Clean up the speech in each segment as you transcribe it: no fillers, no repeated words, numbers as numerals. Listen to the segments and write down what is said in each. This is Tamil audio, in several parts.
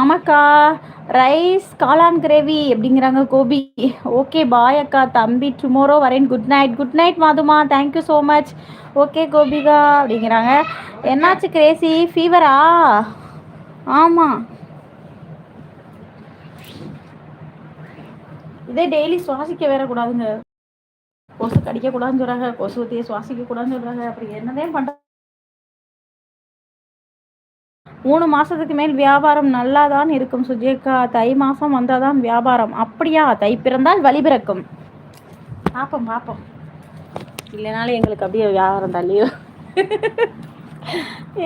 ஆமாக்கா. ரைஸ், காளான் கிரேவி அப்படிங்கிறாங்க கோபி. ஓகே பாய் அக்கா. தம்பி டுமாரோ வரேன். Good night. குட் நைட் மாதுமா. Thank you so much. Okay Gopika அப்படிங்கிறாங்க. என்னாச்சு கிரேசி? ஃபீவரா? ஆமாம். இதே டெய்லி சுவாசிக்க வேற கூடாதுங்க. கொசு கடிக்க கூடாதுன்னு சொல்றாங்க. கொசு ஊற்றியை சுவாசிக்க கூடாதுன்னு சொல்றாங்க. அப்படி என்னதான் பண்ற? 3 மாசத்துக்கு மேல் வியாபாரம் நல்லாதான் இருக்கும் சுஜேக்கா. தை மாசம் வந்தாதான் வியாபாரம். அப்படியா? தை பிறந்தால் வழி பிறக்கும். பார்ப்போம் பார்ப்போம். இல்லைனாலும் எங்களுக்கு அப்படியே வியாபாரம் தள்ளியோ.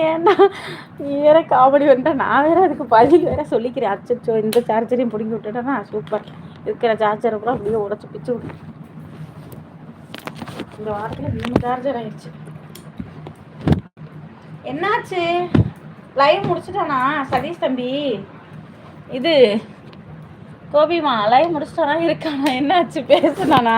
ஏன்னா நீ வேற காமெடி வந்துட்டா நான் வேற அதுக்கு பதில் வேற சொல்லிக்கிறேன். அச்சோ இந்த சார்ஜரையும் பிடிங்கி விட்டுட்டேன்னா சூப்பர். இருக்கிற சார்ஜரை கூட அப்படியே உடச்சி பிச்சு விட்டு இந்த வாரத்தில் 3 சார்ஜர் ஆயிடுச்சு. என்னாச்சு? லைவ் முடிச்சுட்டானா சதீஷ் தம்பி? இது கோபிமா லைவ் முடிச்சுட்டானா இருக்கானா? என்னாச்சு பேசுனானா?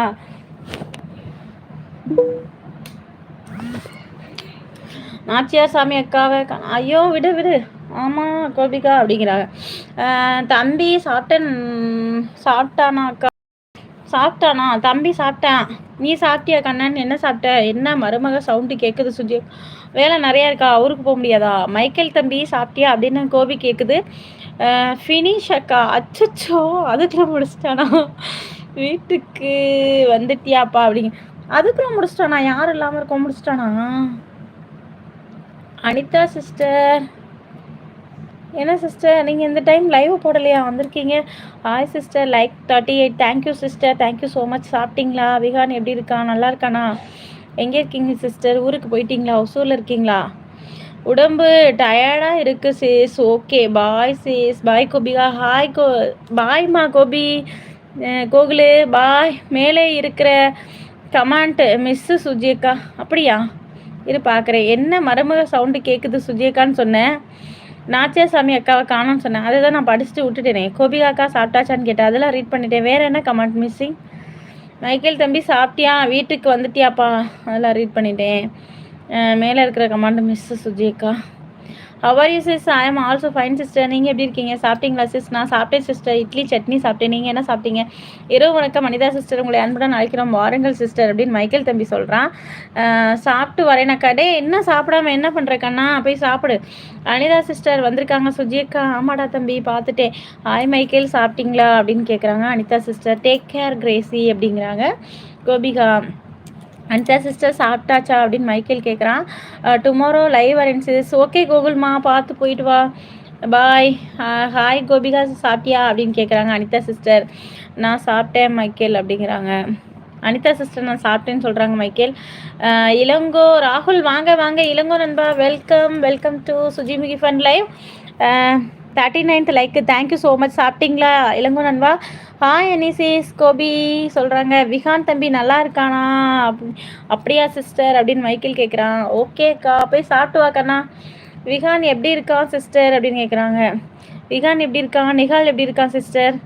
நாச்சியார் சாமி அக்காவை ஐயோ விடு விடு. ஆமாம் கோபிகா அப்படிங்கிறாங்க. தம்பி சாப்பிட்டானா அக்கா? சாப்பிட்டானா தம்பி? சாப்பிட்டான். நீ சாப்பிட்டியா கண்ணன்? என்ன சாப்பிட்ட? என்ன மருமக சவுண்டு கேட்குது சுஜி? வேலை நிறையா இருக்கா? அவருக்கு போக முடியாதா? மைக்கேல் தம்பி சாப்பிட்டியா அப்படின்னு கோபி கேட்குது. ஃபினிஷ் அக்கா. அச்சோ அதுக்குள்ள முடிச்சிட்டானா? வீட்டுக்கு வந்துட்டியாப்பா அப்படிங்க. அதுக்குள்ள முடிச்சிட்டானா? யாரும் இல்லாமல் இருக்க முடிச்சிட்டானா? அனிதா சிஸ்டர் என்ன சிஸ்டர் நீங்கள் இந்த டைம் லைவ் போடலையா? வந்திருக்கீங்க. Hi sister. Like 38. Thank you sister. Thank you so much. சாப்பிட்டீங்களா? விகான் எப்படி இருக்கான்? நல்லா இருக்கானா? எங்கே இருக்கீங்க சிஸ்டர்? ஊருக்கு போயிட்டீங்களா? ஒசூரில் இருக்கீங்களா? உடம்பு டயர்டாக இருக்குது sis. Okay bye sis. Bye Gopika. Hi பாய்மா கோபி. கோகுலு பாய். மேலே இருக்கிற கமாண்ட் மிஸ்ஸு சுஜியக்கா. அப்படியா? இரு பார்க்குறேன். என்ன மருமக சவுண்டு கேட்குது சுஜியக்கான்னு சொன்னேன். நாச்சியார் சாமி அக்காவை காணோன்னு சொன்னேன். அதை தான் நான் படிச்சுட்டு விட்டுட்டேனே. கோபிகா அக்கா சாப்பிட்டாச்சான்னு கேட்டேன். அதெல்லாம் ரீட் பண்ணிட்டேன். வேறு என்ன கமெண்ட் மிஸ்ஸிங்? மைக்கேல் தம்பி சாப்பிட்டியா? வீட்டுக்கு வந்துட்டியாப்பா? அதெல்லாம் ரீட் பண்ணிட்டேன். மேலே இருக்கிற கமெண்ட் மிஸ்ஸு சுஜியக்கா. How are you sis? I am also fine sister. நீங்கள் எப்படி இருக்கீங்க? சாப்பிட்டீங்களா சிஸ்? நான் சாப்பிட்டேன் சிஸ்டர். இட்லி சட்னி சாப்பிட்டேன். நீங்கள் என்ன சாப்பிட்டீங்க? இரவு வணக்கம் அனிதா சிஸ்டர். உங்களை அன்புடன் அழைக்கிறோம். வாருங்கள் சிஸ்டர் அப்படின்னு மைக்கேல் தம்பி சொல்கிறான். சாப்பிட்டு வரேனாக்கா. டே என்ன சாப்பிடாம என்ன பண்ணுறக்கண்ணா? போய் சாப்பிடு. அனிதா சிஸ்டர் வந்திருக்காங்க சுஜியக்கா. ஆமாடா தம்பி பார்த்துட்டேன். ஹாய் மைக்கேல் சாப்பிட்டீங்களா அப்படின்னு கேட்குறாங்க. Anitha sister take care Gracy அப்படிங்கிறாங்க. கோபிகா அனிதா சிஸ்டர் சாப்பிட்டாச்சா அப்படின்னு மைக்கேல் கேட்குறான். டுமாரோ லைவ் வரேன் சிஸ். ஓகே கோகுல்மா பார்த்து போயிட்டு வா. பாய். ஹாய் கோபிகா சாப்பிட்டியா அப்படின்னு கேட்குறாங்க அனிதா சிஸ்டர். நான் சாப்பிட்டேன் மைக்கேல் அப்படிங்கிறாங்க. அனிதா சிஸ்டர் நான் சாப்பிட்டேன்னு சொல்கிறாங்க மைக்கேல். இளங்கோ ராகுல் வாங்க வாங்க. இளங்கோ நண்பா welcome. Welcome to Sujimukhi fun live. 39th like. Thank you so much. சாப்பிட்டீங்களா இளங்கோ நண்பா? ஹாய் அனிசிஸ். கோபி சொல்கிறாங்க. விகான் தம்பி நல்லா இருக்கானா? அப்படியா சிஸ்டர் அப்படின்னு மைக்கேல் கேட்குறான். ஓகேக்கா போய் சாப்பிட்டு வாக்கண்ணா. விகான் எப்படி இருக்கான் சிஸ்டர் அப்படின்னு கேட்குறாங்க. விகான் எப்படி இருக்கான்? நிகால் எப்படி இருக்கான் sister?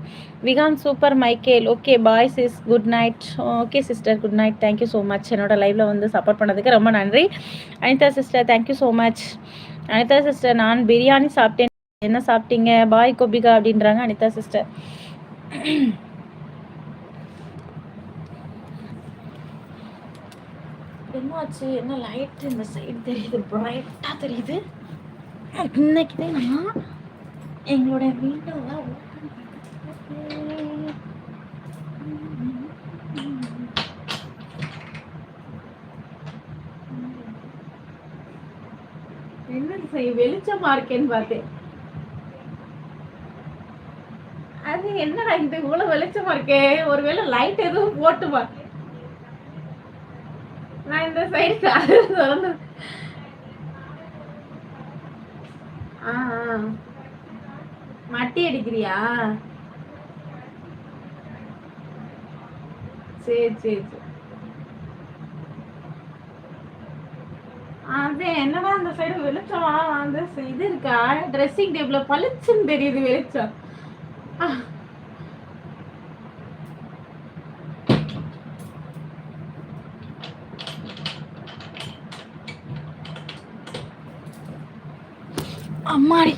Vikaan super Michael. Okay bye sis. Good night. Okay sister good night. Thank you so much. என்னோட லைவில் வந்து சப்போர்ட் பண்ணதுக்கு ரொம்ப நன்றி. Anitha sister thank you so much. Anitha sister நான் பிரியாணி சாப்பிட்டேன். என்ன சாப்பிட்டீங்க? பாய் கோபிகா அப்படின்றாங்க அனிதா சிஸ்டர். என்னாச்சு? என்ன லைட் இந்த சைடு தெரியுது, பிரைட்டா தெரியுது. இன்னைக்கு தான் நான் எங்களோட விண்டோவை என்ன செய்ய வெளிச்சமா இருக்கேன்னு பார்த்தேன். அது என்னடா இந்த இவ்வளவு வெளிச்சமா இருக்கே? ஒருவேளை லைட் எதுவும் போட்டுமா? நான் இந்த சைடு திறந்து மட்டி அடிக்கிறியா? சரி சரி சரி. அது என்னடா அந்த சைடு வெளிச்சமா வந்து இது இருக்கா? ட்ரெஸ்ஸிங் டேபிள்ல பளிச்சுன்னு தெரியுது வெளிச்சம். அம்மாடி